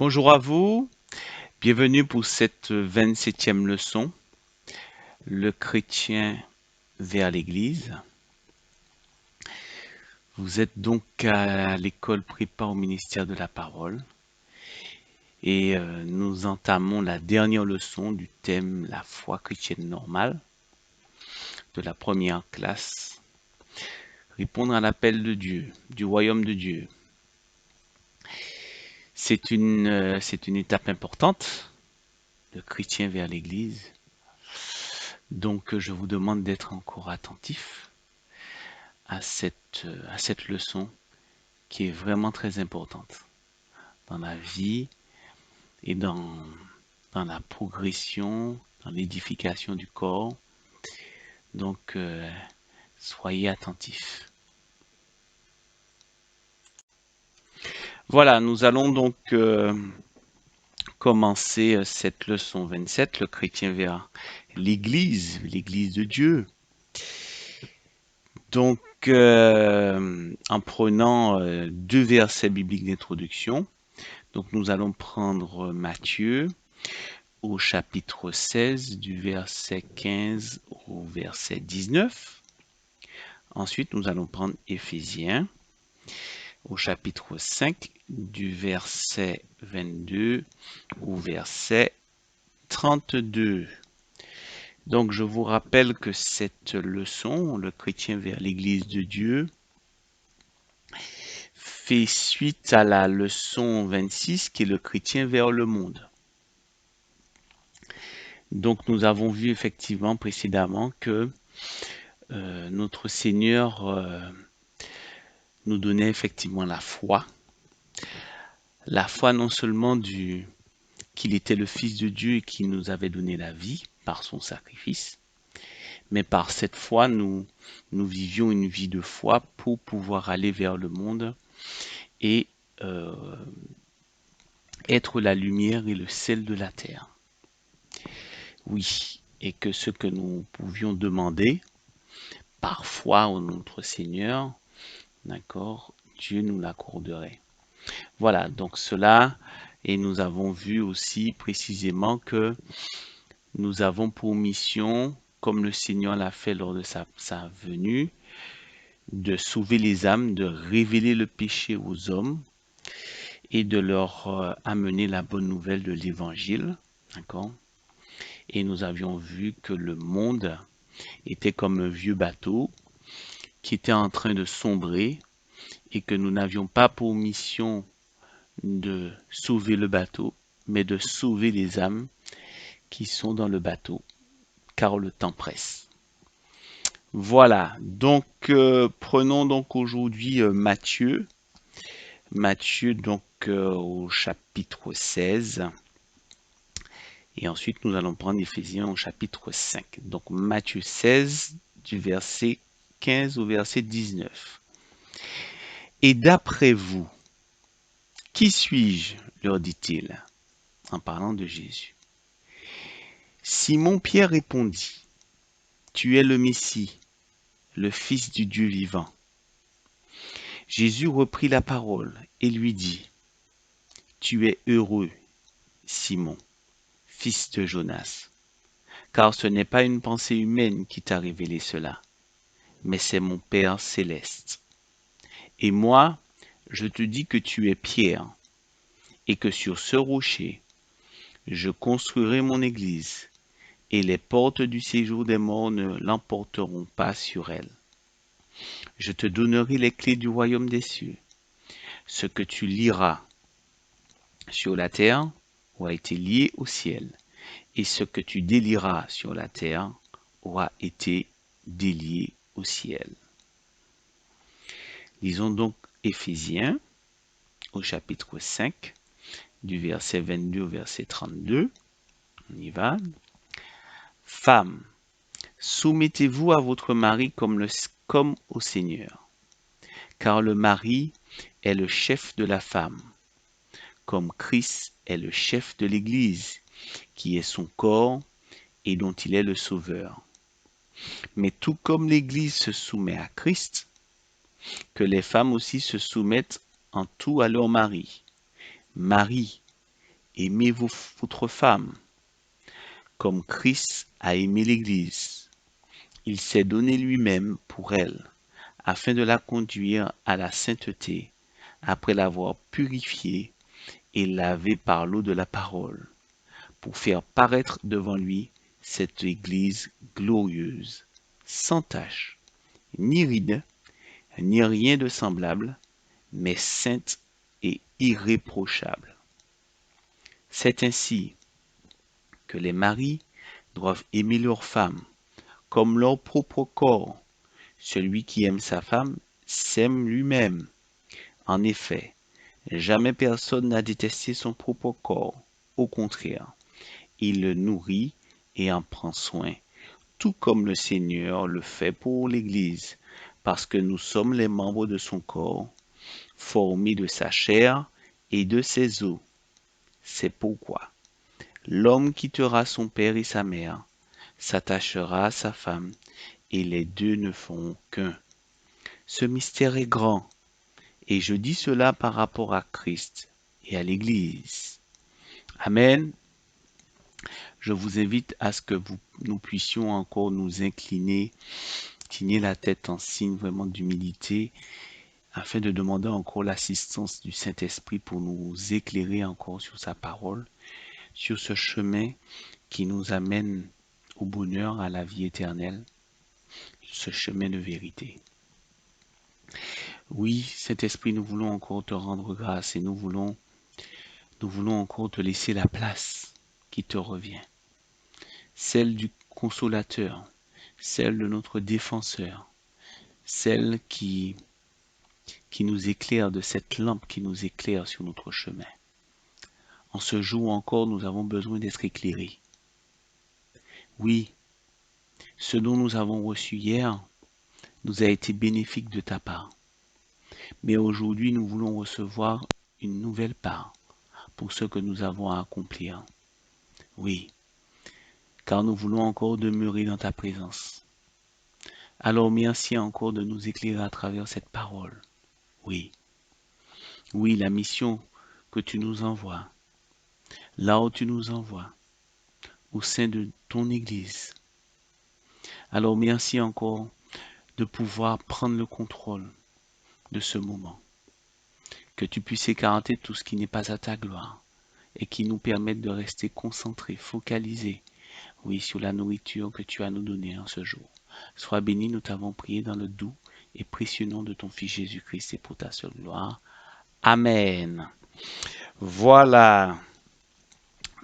Bonjour à vous, bienvenue pour cette 27e leçon, le chrétien vers l'Église. Vous êtes donc à l'école prépa au ministère de la parole et nous entamons la dernière leçon du thème la foi chrétienne normale de la première classe. Répondre à l'appel de Dieu, du royaume de Dieu. C'est une étape importante, le chrétien vers l'Église. Donc je vous demande d'être encore attentif à cette leçon qui est vraiment très importante dans la vie et dans la progression, dans l'édification du corps. Donc, soyez attentifs. Voilà, nous allons donc commencer cette leçon 27, le chrétien vers l'Église de Dieu. Donc, en prenant deux versets bibliques d'introduction, donc nous allons prendre Matthieu au chapitre 16 du verset 15 au verset 19. Ensuite, nous allons prendre Éphésiens au chapitre 5 du verset 22 au verset 32. Donc, je vous rappelle que cette leçon, le chrétien vers l'Église de Dieu, fait suite à la leçon 26 qui est le chrétien vers le monde. Donc, nous avons vu effectivement précédemment que notre Seigneur nous donnait effectivement la foi non seulement qu'il était le Fils de Dieu et qu'il nous avait donné la vie par son sacrifice, mais par cette foi, nous vivions une vie de foi pour pouvoir aller vers le monde et euh, être la lumière et le sel de la terre. Oui, et que ce que nous pouvions demander par foi au notre Seigneur, d'accord, Dieu nous l'accorderait. Voilà, donc cela, et nous avons vu aussi précisément que nous avons pour mission, comme le Seigneur l'a fait lors de sa venue, de sauver les âmes, de révéler le péché aux hommes et de leur amener la bonne nouvelle de l'Évangile. D'accord? Et nous avions vu que le monde était comme un vieux bateau qui était en train de sombrer et que nous n'avions pas pour mission de sauver le bateau, mais de sauver les âmes qui sont dans le bateau, car le temps presse. Voilà, donc prenons donc aujourd'hui Matthieu donc au chapitre 16, et ensuite nous allons prendre Éphésiens au chapitre 5. Donc Matthieu 16 du verset 15 au verset 19. Et d'après vous, qui suis-je, leur dit-il, en parlant de Jésus. Simon-Pierre répondit, tu es le Messie, le Fils du Dieu vivant. Jésus reprit la parole et lui dit, tu es heureux, Simon, fils de Jonas, car ce n'est pas une pensée humaine qui t'a révélé cela, mais c'est mon Père céleste. Et moi, je te dis que tu es Pierre, et que sur ce rocher, je construirai mon église, et les portes du séjour des morts ne l'emporteront pas sur elle. Je te donnerai les clés du royaume des cieux. Ce que tu liras sur la terre aura été lié au ciel, et ce que tu délieras sur la terre aura été délié au ciel. Lisons donc Éphésiens au chapitre 5, du verset 22 au verset 32. On y va. Femmes, soumettez-vous à votre mari comme au Seigneur, car le mari est le chef de la femme, comme Christ est le chef de l'Église, qui est son corps et dont il est le sauveur. Mais tout comme l'Église se soumet à Christ, que les femmes aussi se soumettent en tout à leur mari. Marie, aimez votre femme, comme Christ a aimé l'Église. Il s'est donné lui-même pour elle, afin de la conduire à la sainteté, après l'avoir purifiée et lavée par l'eau de la parole, pour faire paraître devant lui cette Église glorieuse, sans tache, ni ride, ni rien de semblable, mais sainte et irréprochable. C'est ainsi que les maris doivent aimer leurs femmes comme leur propre corps. Celui qui aime sa femme s'aime lui-même. En effet, jamais personne n'a détesté son propre corps. Au contraire, il le nourrit et en prend soin, tout comme le Seigneur le fait pour l'Église, parce que nous sommes les membres de son corps, formés de sa chair et de ses os. C'est pourquoi l'homme quittera son père et sa mère, s'attachera à sa femme, et les deux ne feront qu'un. Ce mystère est grand, et je dis cela par rapport à Christ et à l'Église. Amen. Je vous invite à ce que nous puissions encore nous incliner la tête en signe vraiment d'humilité, afin de demander encore l'assistance du Saint-Esprit pour nous éclairer encore sur sa parole, sur ce chemin qui nous amène au bonheur, à la vie éternelle, ce chemin de vérité. Oui, Saint-Esprit, nous voulons encore te rendre grâce et nous voulons encore te laisser la place qui te revient, celle du consolateur, celle de notre défenseur, celle qui nous éclaire, de cette lampe qui nous éclaire sur notre chemin. En ce jour encore, nous avons besoin d'être éclairés. Oui, ce dont nous avons reçu hier nous a été bénéfique de ta part. Mais aujourd'hui, nous voulons recevoir une nouvelle part pour ce que nous avons à accomplir. Oui, car nous voulons encore demeurer dans ta présence. Alors merci encore de nous éclairer à travers cette parole. Oui, oui, la mission que tu nous envoies, là où tu nous envoies, au sein de ton Église. Alors merci encore de pouvoir prendre le contrôle de ce moment. Que tu puisses écarter tout ce qui n'est pas à ta gloire et qui nous permette de rester concentrés, focalisés, oui, sur la nourriture que tu as nous donnée en ce jour. Sois béni, nous t'avons prié dans le doux et précieux nom de ton Fils Jésus-Christ et pour ta seule gloire. Amen. Voilà.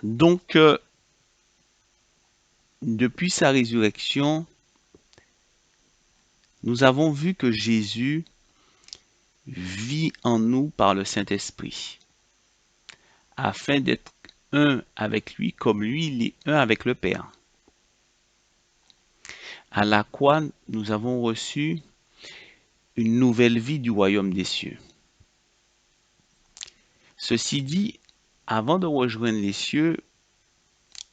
Donc, depuis sa résurrection, nous avons vu que Jésus vit en nous par le Saint-Esprit, afin d'être un avec lui comme lui, il est un avec le Père. À la croix, nous avons reçu une nouvelle vie du royaume des cieux. Ceci dit, avant de rejoindre les cieux,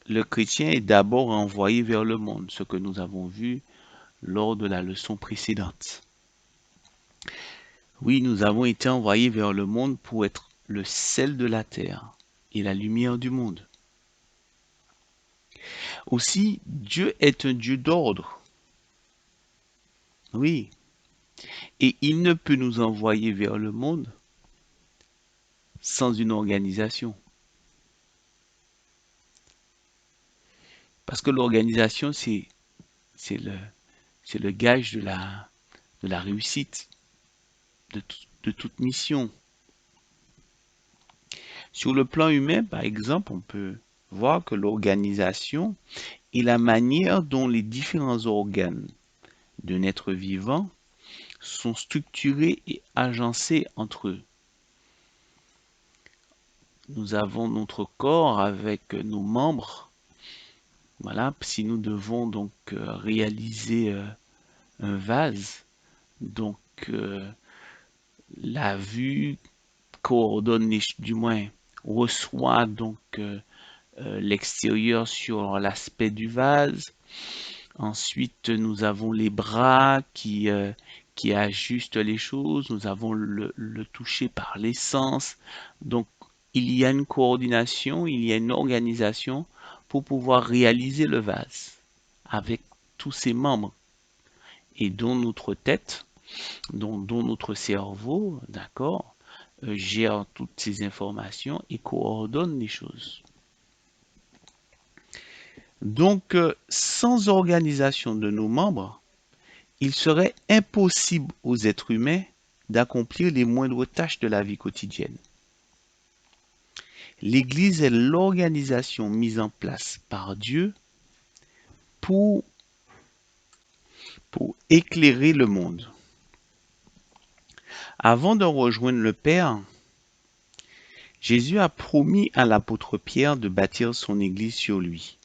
le chrétien est d'abord envoyé vers le monde, ce que nous avons vu lors de la leçon précédente. Oui, nous avons été envoyés vers le monde pour être le sel de la terre et la lumière du monde. Aussi, Dieu est un Dieu d'ordre. Oui. Et il ne peut nous envoyer vers le monde sans une organisation. Parce que l'organisation, c'est le gage de la réussite de toute mission. Sur le plan humain, par exemple, on peut voir que l'organisation est la manière dont les différents organes d'un être vivant sont structurés et agencés entre eux. Nous avons notre corps avec nos membres. Voilà, si nous devons donc réaliser un vase, donc la vue coordonne, du moins reçoit donc l'extérieur sur l'aspect du vase. Ensuite, nous avons les bras qui ajustent les choses. Nous avons le toucher par les sens. Donc, il y a une coordination, il y a une organisation pour pouvoir réaliser le vase avec tous ses membres et dont notre tête, dont notre cerveau, d'accord, gère toutes ces informations et coordonne les choses. Donc, sans organisation de nos membres, il serait impossible aux êtres humains d'accomplir les moindres tâches de la vie quotidienne. L'Église est l'organisation mise en place par Dieu pour, pour éclairer le monde. Avant de rejoindre le Père, Jésus a promis à l'apôtre Pierre de bâtir son Église sur lui,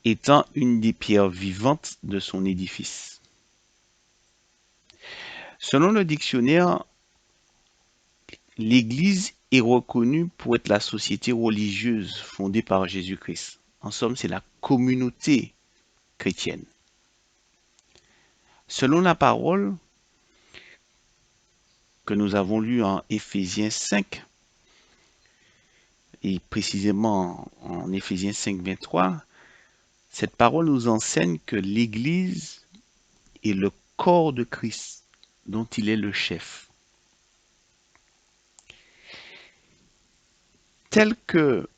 étant une des pierres vivantes de son édifice. Selon le dictionnaire, l'Église est reconnue pour être la société religieuse fondée par Jésus-Christ. En somme, c'est la communauté chrétienne. Selon la parole que nous avons lue en Éphésiens 5, et précisément en Éphésiens 5, 23, cette parole nous enseigne que l'Église est le corps de Christ, dont il est le chef. Tel que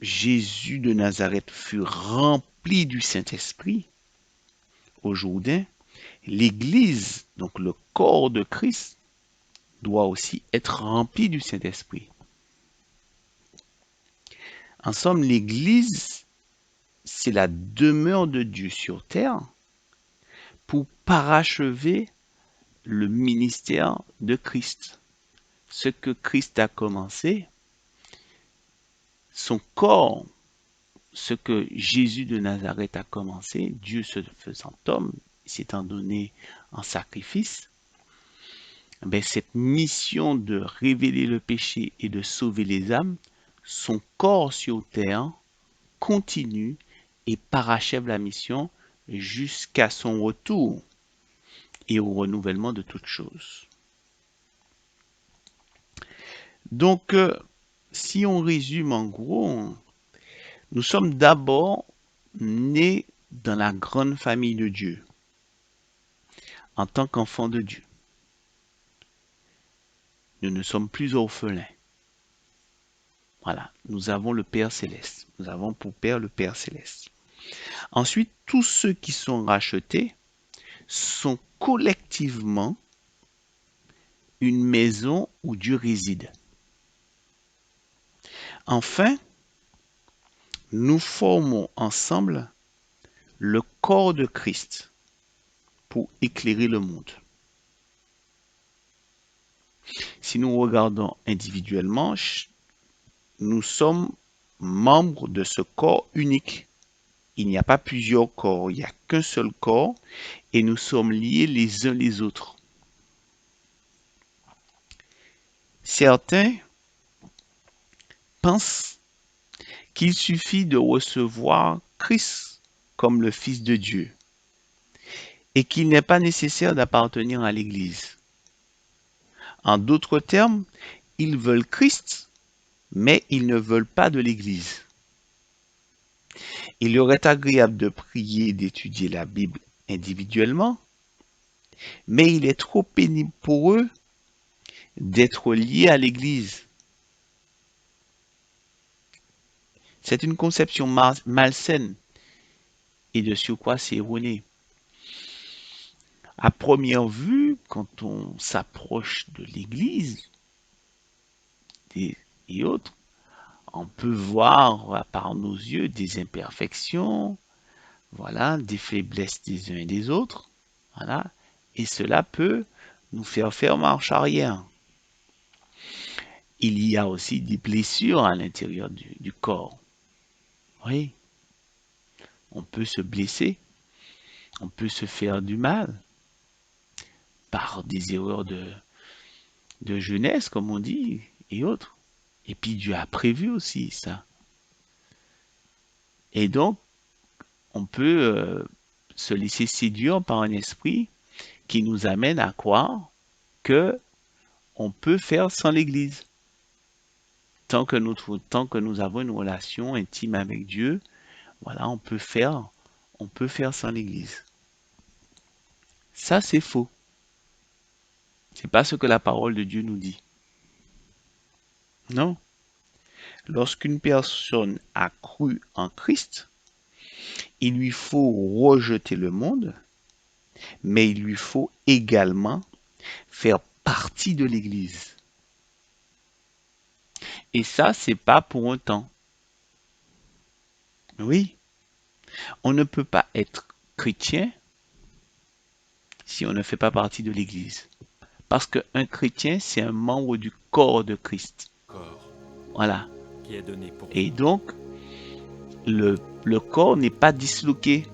Jésus de Nazareth fut rempli du Saint-Esprit au Jourdain, l'Église, donc le corps de Christ, doit aussi être rempli du Saint-Esprit. En somme, l'Église, c'est la demeure de Dieu sur terre pour parachever le ministère de Christ. Ce que Christ a commencé, son corps, ce que Jésus de Nazareth a commencé, Dieu se faisant homme, s'étant donné en sacrifice, ben cette mission de révéler le péché et de sauver les âmes, son corps sur terre continue et parachève la mission jusqu'à son retour et au renouvellement de toutes choses. Donc, si on résume en gros, nous sommes d'abord nés dans la grande famille de Dieu, en tant qu'enfants de Dieu. Nous ne sommes plus orphelins. Voilà, nous avons le Père Céleste. Nous avons pour Père le Père Céleste. Ensuite, tous ceux qui sont rachetés sont collectivement une maison où Dieu réside. Enfin, nous formons ensemble le corps de Christ pour éclairer le monde. Si nous regardons individuellement, nous sommes membres de ce corps unique. Il n'y a pas plusieurs corps, il n'y a qu'un seul corps et nous sommes liés les uns les autres. Certains pensent qu'il suffit de recevoir Christ comme le Fils de Dieu et qu'il n'est pas nécessaire d'appartenir à l'Église. En d'autres termes, ils veulent Christ, mais ils ne veulent pas de l'Église. Il leur est agréable de prier et d'étudier la Bible individuellement, mais il est trop pénible pour eux d'être liés à l'Église. C'est une conception malsaine et de surcroît c'est erroné. À première vue, quand on s'approche de l'Église et autres, on peut voir par nos yeux des imperfections, voilà, des faiblesses des uns et des autres, voilà, et cela peut nous faire marche arrière. Il y a aussi des blessures à l'intérieur du corps. Oui, on peut se blesser, on peut se faire du mal par des erreurs de jeunesse, comme on dit, et autres. Et puis Dieu a prévu aussi ça. Et donc, on peut se laisser séduire par un esprit qui nous amène à croire que on peut faire sans l'Église. tant que nous avons une relation intime avec Dieu, voilà, on peut faire sans l'Église. Ça, c'est faux. C'est pas ce que la parole de Dieu nous dit. Non. Lorsqu'une personne a cru en Christ, il lui faut rejeter le monde, mais il lui faut également faire partie de l'Église. Et ça, c'est pas pour un temps. Oui, on ne peut pas être chrétien si on ne fait pas partie de l'Église. Parce qu'un chrétien, c'est un membre du corps de Christ. corps Voilà. qui est donné pour Et vous. donc, le corps n'est pas disloqué.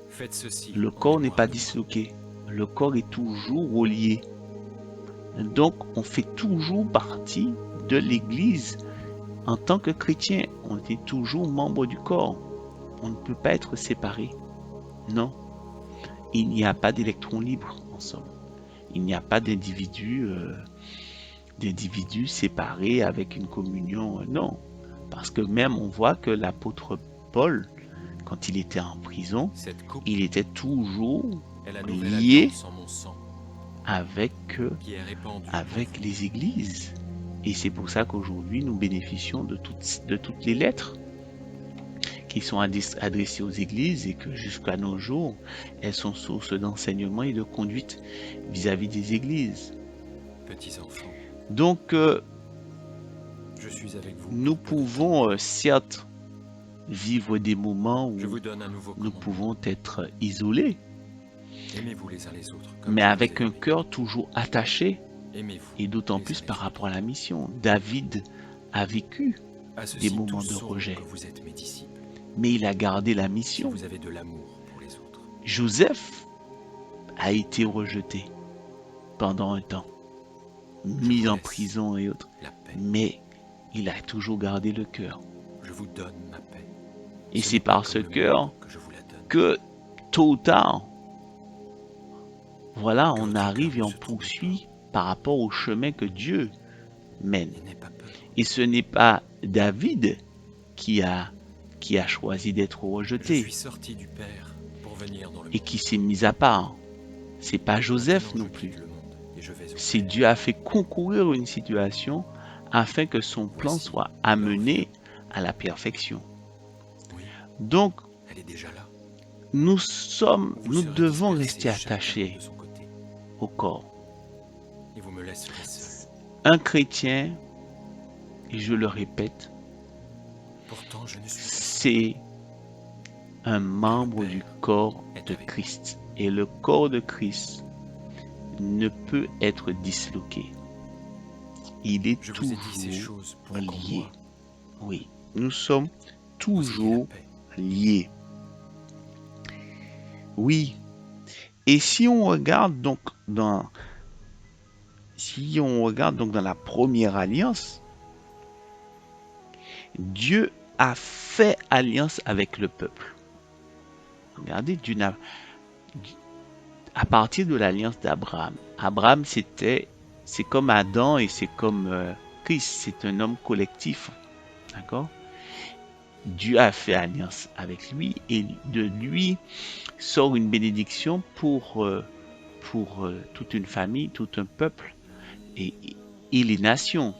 Faites ceci Le en corps n'est mémoire pas de moi. disloqué. Le corps est toujours relié. Donc, on fait toujours partie de l'Église. En tant que chrétien, on est toujours membre du corps. On ne peut pas être séparé. Non. Il n'y a pas d'électrons libres, en somme. Il n'y a pas d'individus séparés avec une communion. Non. Parce que même on voit que l'apôtre Paul, quand il était en prison, Cette coupe il était toujours est la nouvelle lié alliance en mon sang avec qui est répandue avec pour vous. les églises. Et c'est pour ça qu'aujourd'hui, nous bénéficions de toutes les lettres qui sont adressées aux églises et que jusqu'à nos jours, elles sont source d'enseignement et de conduite vis-à-vis des églises. Petits enfants, Donc, je suis avec vous. nous pour peu de temps. pouvons certes vivre des moments Je où vous donne un nouveau nous commandement. pouvons être isolés, Aimez-vous les uns les autres. Comme mais je vous avec ai un aimé. cœur toujours attaché, Aimez-vous et d'autant les plus uns par les rapport à autres. la mission. David a vécu, À ceci, des moments tous de sauront rejet. que vous êtes mes disciples, mais il a gardé la si mission. vous avez de l'amour pour les autres. Joseph a été rejeté pendant un temps, Je mis vous en laisse prison et autres, la paix. mais il a toujours gardé le cœur. Je vous donne ma paix. Et Ce c'est n'est pas par ce comme le cœur monde que je vous la donne. que, tôt ou tard, voilà, Que on votre arrive cœur et ne on se trouble poursuit par rapport au chemin que Dieu mène. Et n'aie pas peur. Et ce n'est pas David qui a choisi d'être Je suis rejeté sorti du Père pour venir dans le et monde. qui s'est mis à part. C'est pas Joseph Maintenant, non je plus. quitte le monde et je vais au C'est Père. Dieu a fait concourir une situation afin que son plan Voici, soit l'heure amené vient. à la perfection. Oui, Donc, elle est déjà là. nous Vous devons serez dispersés rester chacun attachés de son côté, au corps. et vous me laisserez seul. Un chrétien, et je le répète, Pourtant, je ne suis pas seul. c'est un membre du corps de Christ. Et le corps de Christ ne peut être disloqué. Il est Je vous ai dit ces toujours choses pour qu'en lié. moi, Oui, nous sommes vous ayez la toujours paix. liés. Oui. Et si on regarde donc dans la première alliance, Dieu a fait alliance avec le peuple. Regardez, à partir de l'alliance d'Abraham. Abraham, c'est comme Adam et c'est comme Christ, c'est un homme collectif. D'accord? Dieu a fait alliance avec lui et de lui sort une bénédiction pour toute une famille, tout un peuple et les nations.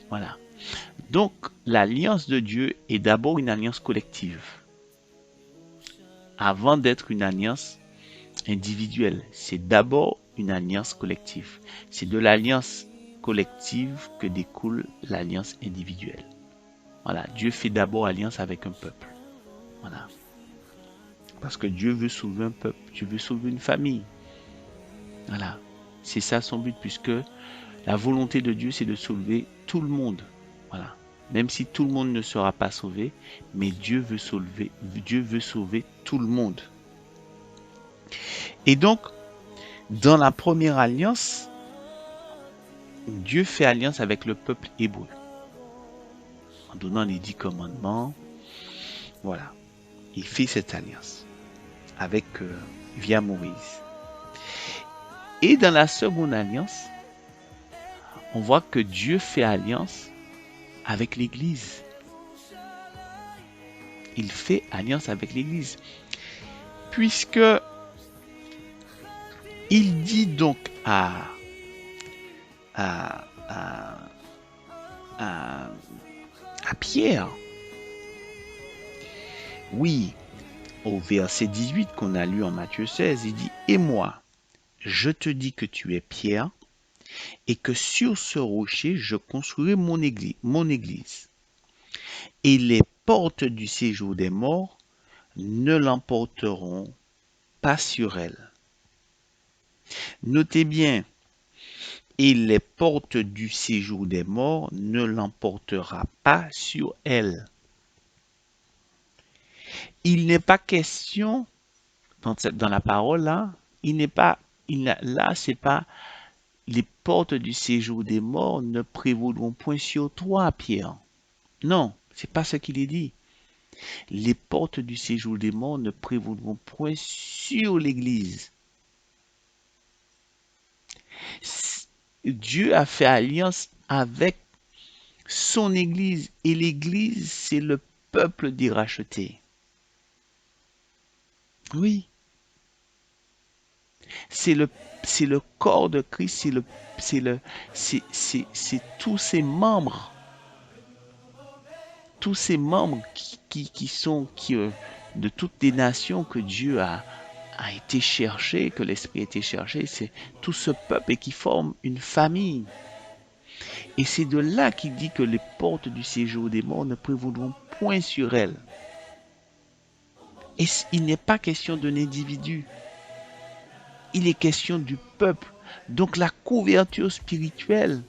Voilà. Donc, l'alliance de Dieu est d'abord une alliance collective, avant d'être une alliance individuelle. C'est d'abord une alliance collective. C'est de l'alliance collective que découle l'alliance individuelle. Voilà, Dieu fait d'abord alliance avec un peuple. Voilà. Parce que Dieu veut sauver un peuple, Dieu veut sauver une famille. Voilà. C'est ça son but, puisque la volonté de Dieu, c'est de sauver tout le monde. Voilà. Même si tout le monde ne sera pas sauvé, mais Dieu veut sauver tout le monde. Et donc, dans la première alliance, Dieu fait alliance avec le peuple hébreu. En donnant les 10 commandements, voilà. Il fait cette alliance via Moïse. Et dans la seconde alliance, on voit que Dieu fait alliance avec l'Église. Il fait alliance avec l'Église. Puisque il dit donc à, à, à, à, à Pierre, oui, au verset 18 qu'on a lu en Matthieu 16, il dit, et moi, je te dis que tu es Pierre, et que sur ce rocher, je construirai mon église. Et les portes du séjour des morts ne l'emporteront pas sur elle. Notez bien, et les portes du séjour des morts ne l'emportera pas sur elle. Il n'est pas question, dans la parole là, là, c'est pas les portes du séjour des morts ne prévaudront point sur toi, Pierre. Non, c'est pas ce qu'il est dit. Les portes du séjour des morts ne prévaudront point sur l'Église. Dieu a fait alliance avec son Église et l'Église, c'est le peuple des rachetés. Oui, c'est le corps de Christ, c'est tous ses membres de toutes les nations que Dieu a été cherché, que l'Esprit a été cherché, c'est tout ce peuple et qui forme une famille. Et c'est de là qu'il dit que les portes du séjour des morts ne prévaudront point sur elles. Et il n'est pas question d'un individu, il est question du peuple. Donc la couverture spirituelle,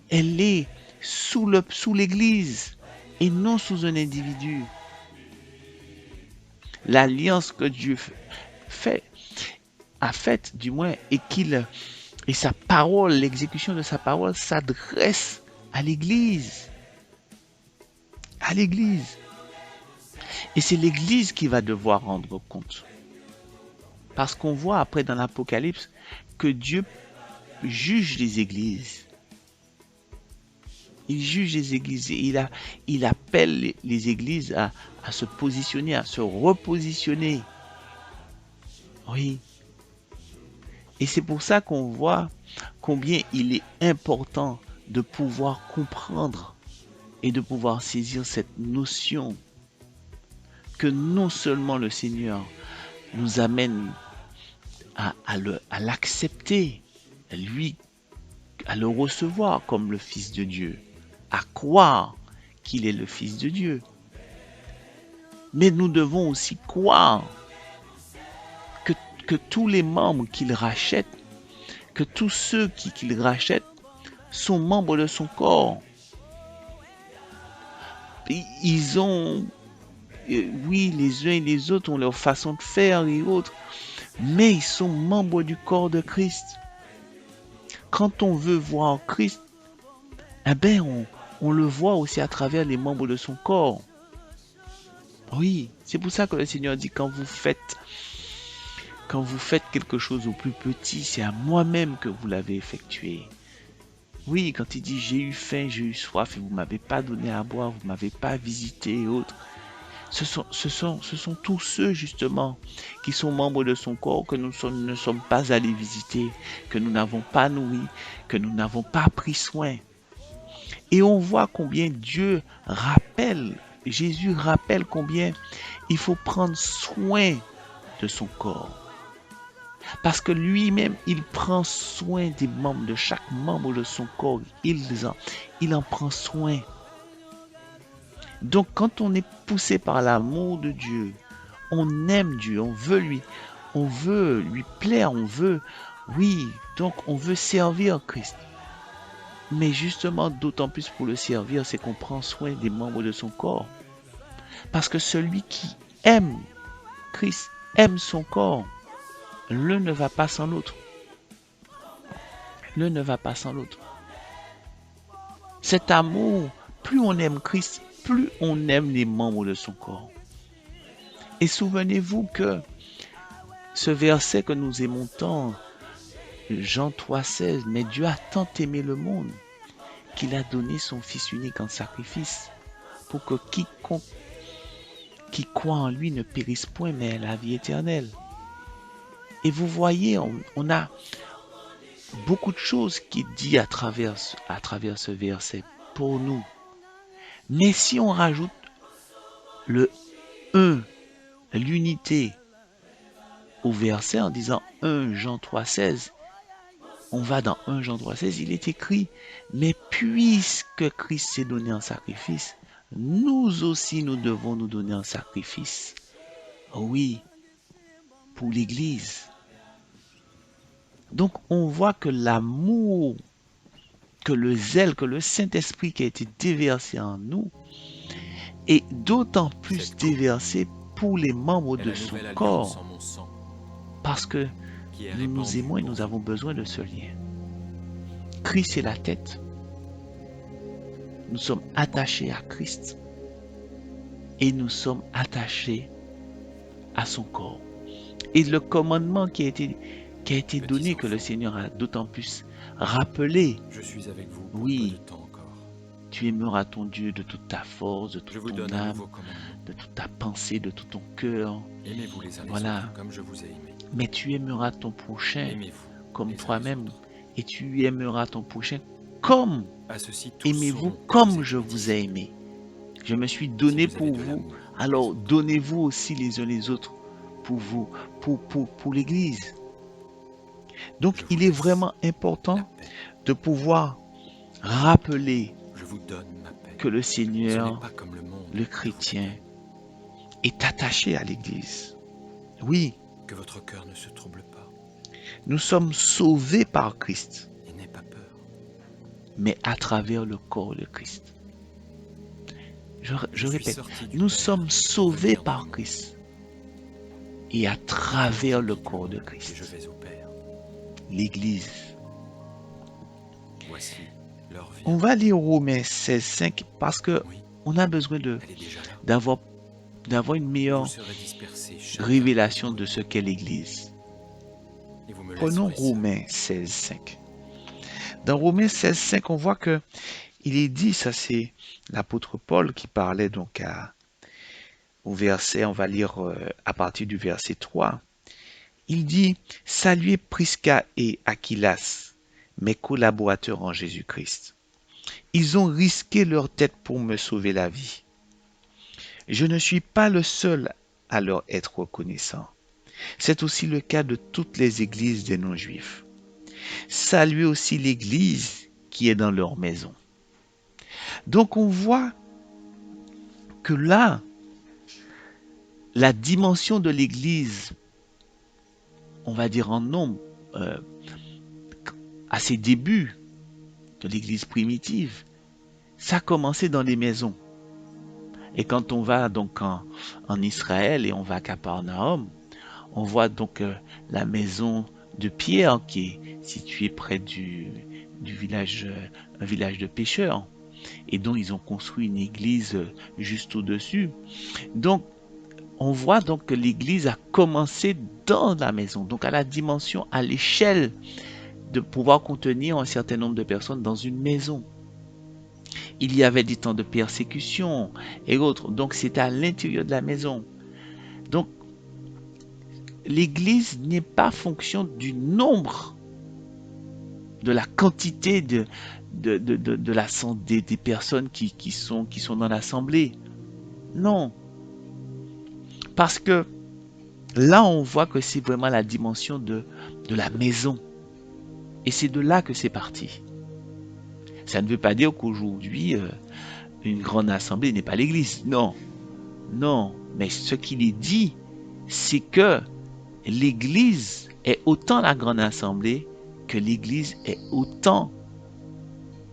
elle est sous l'Église et non sous un individu. L'alliance que Dieu a faite, du moins, et sa parole, l'exécution de sa parole s'adresse à l'Église. À l'Église. Et c'est l'Église qui va devoir rendre compte. Parce qu'on voit après dans l'Apocalypse que Dieu juge les églises. Il juge les églises et il appelle les églises à se positionner, à se repositionner. Oui. Et c'est pour ça qu'on voit combien il est important de pouvoir comprendre et de pouvoir saisir cette notion que non seulement le Seigneur nous amène à l'accepter, lui, à le recevoir comme le Fils de Dieu, à croire qu'il est le Fils de Dieu. Mais nous devons aussi croire que tous les membres qu'il rachète, que tous ceux qu'il rachète sont membres de son corps. Ils ont, oui, les uns et les autres ont leur façon de faire et autres, mais ils sont membres du corps de Christ. Quand on veut voir Christ, eh ben on le voit aussi à travers les membres de son corps. Oui, c'est pour ça que le Seigneur dit quand vous faites quelque chose au plus petit, c'est à moi-même que vous l'avez effectué. Oui, quand il dit j'ai eu faim, j'ai eu soif et vous m'avez pas donné à boire, vous m'avez pas visité et autres. Ce sont tous ceux justement qui sont membres de son corps que nous ne sommes pas allés visiter, que nous n'avons pas nourri, que nous n'avons pas pris soin. Et on voit combien Jésus rappelle combien il faut prendre soin de son corps. Parce que lui-même, il prend soin des membres, de chaque membre de son corps. Il en prend soin. Donc quand on est poussé par l'amour de Dieu, on aime Dieu, on veut lui plaire, donc on veut servir Christ. Mais justement, d'autant plus pour le servir, c'est qu'on prend soin des membres de son corps. Parce que celui qui aime Christ, aime son corps, l'un ne va pas sans l'autre. L'un ne va pas sans l'autre. Cet amour, plus on aime Christ, plus on aime les membres de son corps. Et souvenez-vous que ce verset que nous aimons tant, Jean 3,16, mais Dieu a tant aimé le monde qu'il a donné son Fils unique en sacrifice pour que quiconque qui croit en lui ne périsse point, mais ait la vie éternelle. Et vous voyez, on a beaucoup de choses qui dit à travers ce verset pour nous. Mais si on rajoute le 1, l'unité, au verset en disant 1 Jean 3,16, on va dans 1 Jean 3,16, il est écrit, mais puisque Christ s'est donné en sacrifice, nous aussi nous devons nous donner en sacrifice. Oui, pour l'Église. Donc on voit que l'amour, que le zèle, que le Saint-Esprit qui a été déversé en nous est d'autant plus déversé pour les membres de son corps, parce que nous nous aimons et nous avons besoin de ce lien. Christ est la tête. Nous sommes attachés à Christ et nous sommes attachés à son corps. Et le commandement qui a été donné, que le Seigneur a d'autant plus rappelé. Je suis avec vous pour oui, peu de temps encore. Tu aimeras ton Dieu de toute ta force, de toute ton âme, de toute ta pensée, de tout ton cœur. Aimez-vous les uns les voilà. autres comme je vous ai aimé. Mais tu aimeras ton prochain comme toi-même, et tu aimeras ton prochain comme aimez-vous comme je vous ai aimé. Je me suis donné pour vous, alors donnez-vous aussi les uns les autres pour vous, pour l'Église. Donc il est vraiment important de pouvoir rappeler que le Seigneur, le chrétien, est attaché à l'Église. Oui. Que votre cœur ne se trouble pas. Nous sommes sauvés par Christ. Et n'aie pas peur. Mais à travers le corps de Christ. Je répète, nous sommes sauvés par Christ. Et à travers le corps de Christ. Et je vais au Père. L'Église. Voici leur vie. On va lire Romains 16,5 parce que on a besoin d'avoir une meilleure révélation de ce qu'est l'Église. Prenons Romains 16,5. Dans Romains 16,5, on voit que il est dit, ça c'est l'apôtre Paul qui parlait donc au verset, on va lire à partir du verset 3. Il dit, saluez Prisca et Aquilas, mes collaborateurs en Jésus-Christ. Ils ont risqué leur tête pour me sauver la vie. Je ne suis pas le seul à leur être reconnaissant. C'est aussi le cas de toutes les églises des non-juifs. Saluez aussi l'église qui est dans leur maison. Donc on voit que là, la dimension de l'église, on va dire en nombre, à ses débuts de l'église primitive, ça a commencé dans les maisons. Et quand on va donc en Israël et on va à Capernaum, on voit donc la maison de Pierre qui est située près du village, un village de pêcheurs, et dont ils ont construit une église juste au-dessus. Donc, on voit donc que l'église a commencé dans la maison, donc à la dimension, à l'échelle de pouvoir contenir un certain nombre de personnes dans une maison. Il y avait des temps de persécution et autres, donc c'était à l'intérieur de la maison. Donc, l'église n'est pas fonction du nombre, de la quantité des personnes qui sont dans l'assemblée. Non. Parce que là, on voit que c'est vraiment la dimension de la maison. Et c'est de là que c'est parti. Ça ne veut pas dire qu'aujourd'hui, une grande assemblée n'est pas l'église. Non. Non. Mais ce qu'il est dit, c'est que l'église est autant la grande assemblée que l'église est autant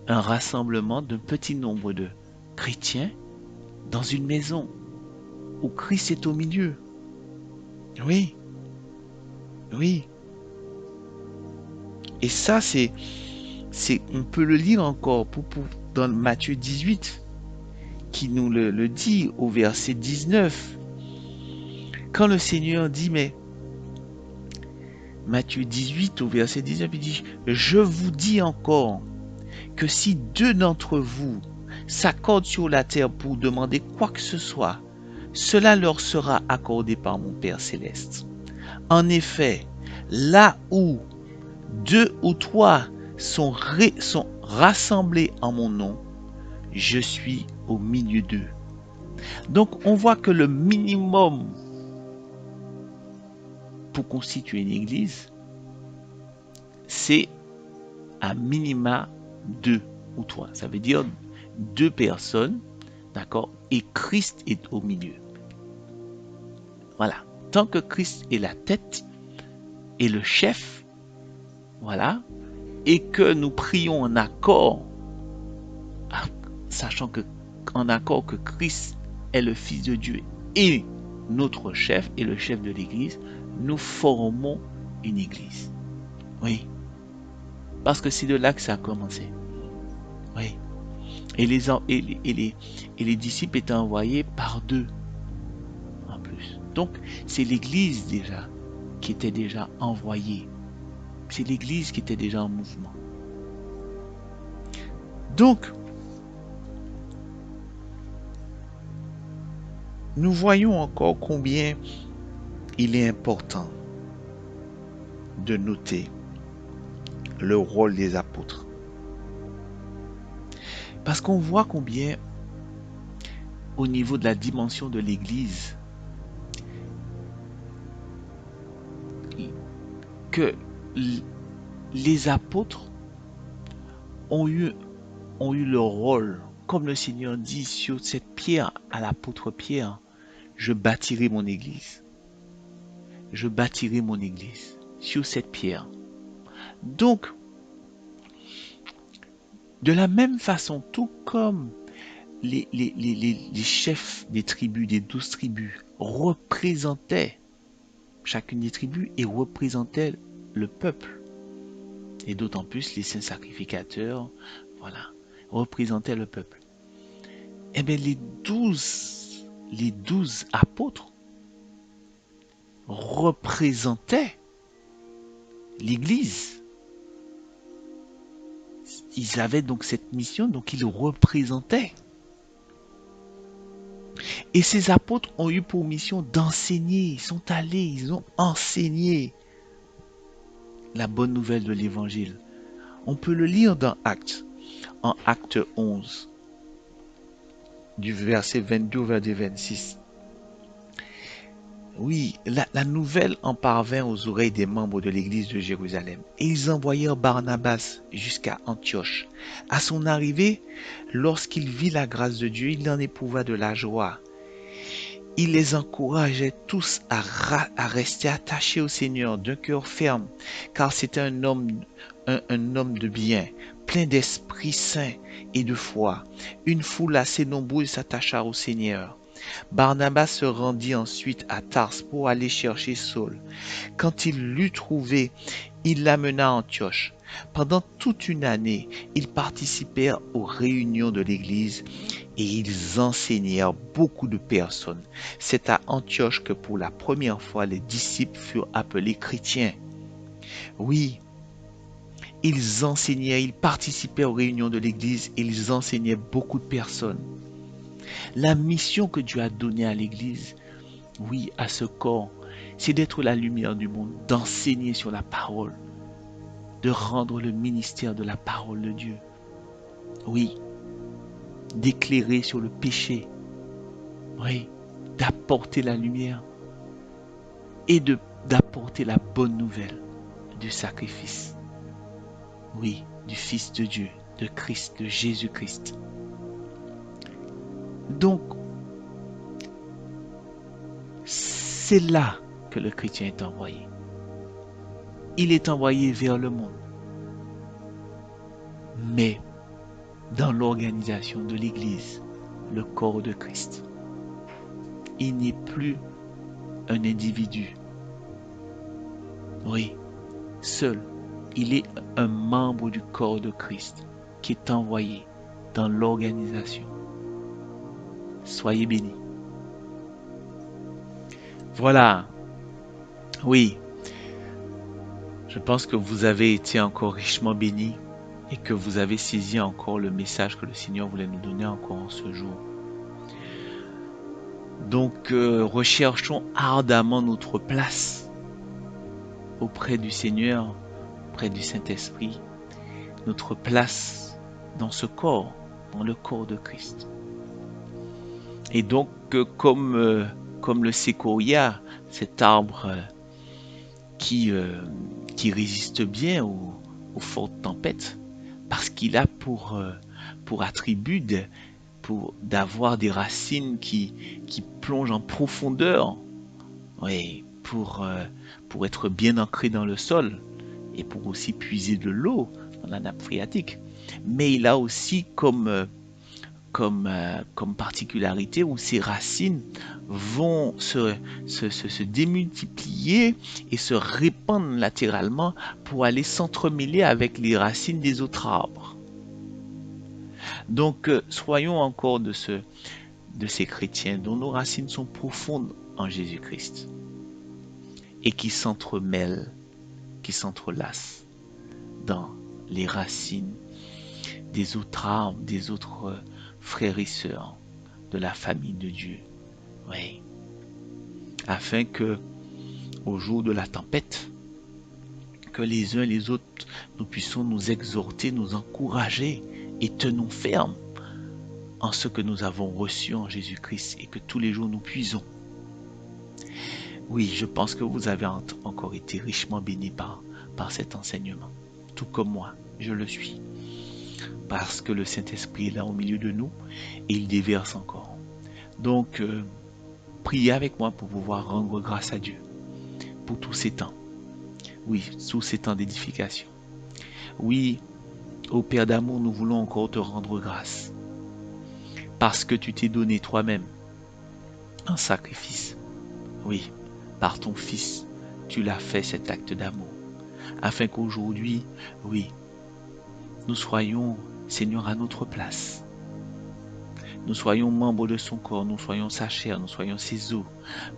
un rassemblement d'un petit nombre de chrétiens dans une maison où Christ est au milieu. Oui. Oui. Et ça, on peut le lire encore dans Matthieu 18, qui nous le dit au verset 19. Quand le Seigneur dit, mais Matthieu 18 au verset 19, il dit, je vous dis encore que si deux d'entre vous s'accordent sur la terre pour demander quoi que ce soit, cela leur sera accordé par mon Père céleste. En effet, là où deux ou trois sont rassemblés en mon nom, je suis au milieu d'eux. Donc on voit que le minimum pour constituer une église, c'est à minima 2 ou 3. Ça veut dire 2 personnes, d'accord, et Christ est au milieu. Voilà. Tant que Christ est la tête et le chef, voilà, et que nous prions en accord, sachant que en accord que Christ est le Fils de Dieu et notre chef et le chef de l'Église, nous formons une Église. Oui. Parce que c'est de là que ça a commencé. Oui. Et les disciples étaient envoyés par 2 en plus. Donc, c'est l'Église déjà qui était déjà envoyée. C'est l'Église qui était déjà en mouvement. Donc, nous voyons encore combien il est important de noter le rôle des apôtres. Parce qu'on voit combien, au niveau de la dimension de l'Église, que les apôtres ont eu leur rôle, comme le Seigneur dit sur cette pierre à l'apôtre Pierre, je bâtirai mon église. Je bâtirai mon église sur cette pierre. Donc, de la même façon, tout comme les chefs des tribus, des 12 tribus, représentaient chacune des tribus et représentaient le peuple, et d'autant plus les saints sacrificateurs, voilà, représentaient le peuple. Eh bien, les 12 apôtres représentaient l'Église. Ils avaient donc cette mission, donc ils représentaient. Et ces apôtres ont eu pour mission d'enseigner. Ils sont allés, ils ont enseigné la bonne nouvelle de l'Évangile. On peut le lire dans Actes, en Acte 11, du verset 22 au verset 26. Oui, la nouvelle en parvint aux oreilles des membres de l'église de Jérusalem. Et ils envoyèrent Barnabas jusqu'à Antioche. À son arrivée, lorsqu'il vit la grâce de Dieu, il en éprouva de la joie. Il les encourageait tous à rester attachés au Seigneur d'un cœur ferme, car c'était un homme de bien, plein d'Esprit Saint et de foi. Une foule assez nombreuse s'attacha au Seigneur. Barnabas se rendit ensuite à Tars pour aller chercher Saul. Quand il l'eut trouvé, il l'amena à Antioche. Pendant toute une année, ils participèrent aux réunions de l'Église et ils enseignèrent beaucoup de personnes. C'est à Antioche que pour la première fois les disciples furent appelés chrétiens. Oui, ils enseignaient, ils participaient aux réunions de l'Église et ils enseignaient beaucoup de personnes. La mission que Dieu a donnée à l'Église, oui, à ce corps, c'est d'être la lumière du monde, d'enseigner sur la parole, de rendre le ministère de la parole de Dieu. Oui, d'éclairer sur le péché. Oui, d'apporter la lumière et d'apporter la bonne nouvelle du sacrifice. Oui, du Fils de Dieu, de Christ, de Jésus-Christ. Donc, c'est là que le chrétien est envoyé. Il est envoyé vers le monde. Mais dans l'organisation de l'Église, le corps de Christ, il n'est plus un individu. Oui, seul. Il est un membre du corps de Christ qui est envoyé dans l'organisation. Soyez bénis. Voilà. Oui. Je pense que vous avez été encore richement bénis et que vous avez saisi encore le message que le Seigneur voulait nous donner encore en ce jour. Donc, recherchons ardemment notre place auprès du Seigneur, auprès du Saint-Esprit, notre place dans ce corps, dans le corps de Christ. Et donc, comme le séquoia, cet arbre qui résiste bien aux fortes tempêtes, parce qu'il a pour attribut d'avoir des racines qui plongent en profondeur, oui, pour être bien ancré dans le sol et pour aussi puiser de l'eau dans la nappe phréatique. Mais il a aussi comme particularité où ces racines vont se démultiplier et se répandre latéralement pour aller s'entremêler avec les racines des autres arbres. Donc, soyons encore de ces chrétiens dont nos racines sont profondes en Jésus-Christ et qui s'entremêlent, qui s'entrelacent dans les racines des autres arbres, des autres frères et sœurs de la famille de Dieu. Oui. Afin que, au jour de la tempête, que les uns et les autres, nous puissions nous exhorter, nous encourager et tenons ferme en ce que nous avons reçu en Jésus-Christ et que tous les jours nous puisons. Oui, je pense que vous avez encore été richement bénis par cet enseignement, tout comme moi, je le suis. Parce que le Saint-Esprit est là au milieu de nous et il déverse encore. Donc, priez avec moi pour pouvoir rendre grâce à Dieu pour tous ces temps. Oui, tous ces temps d'édification. Oui, ô Père d'amour, nous voulons encore te rendre grâce parce que tu t'es donné toi-même un sacrifice. Oui, par ton Fils, tu l'as fait cet acte d'amour afin qu'aujourd'hui, oui, nous soyons, Seigneur, à notre place. Nous soyons membres de son corps, nous soyons sa chair, nous soyons ses os,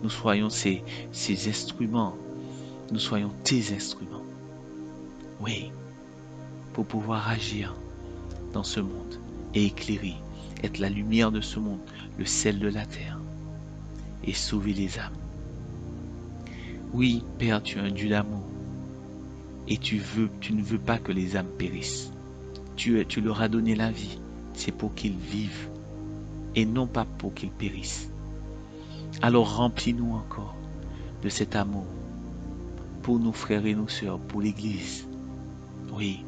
nous soyons ses instruments, nous soyons tes instruments. Oui, pour pouvoir agir dans ce monde et éclairer, être la lumière de ce monde, le sel de la terre et sauver les âmes. Oui, Père, tu es un Dieu d'amour et tu ne veux pas que les âmes périssent. Tu leur as donné la vie, c'est pour qu'ils vivent et non pas pour qu'ils périssent. Alors remplis-nous encore de cet amour pour nos frères et nos sœurs, pour l'Église. Oui,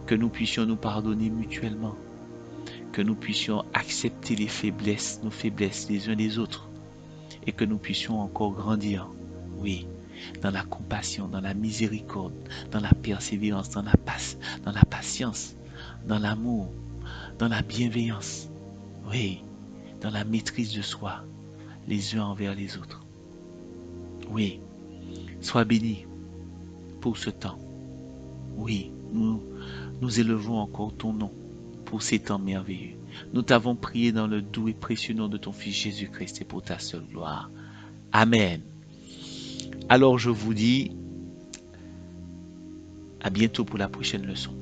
que nous puissions nous pardonner mutuellement, que nous puissions accepter les faiblesses, nos faiblesses les uns des autres, et que nous puissions encore grandir, oui, dans la compassion, dans la miséricorde, dans la persévérance, dans la patience, dans l'amour, dans la bienveillance, oui, dans la maîtrise de soi, les uns envers les autres. Oui, sois béni pour ce temps. Oui, nous élevons encore ton nom pour ces temps merveilleux. Nous t'avons prié dans le doux et précieux nom de ton Fils Jésus-Christ et pour ta seule gloire. Amen. Alors je vous dis à bientôt pour la prochaine leçon.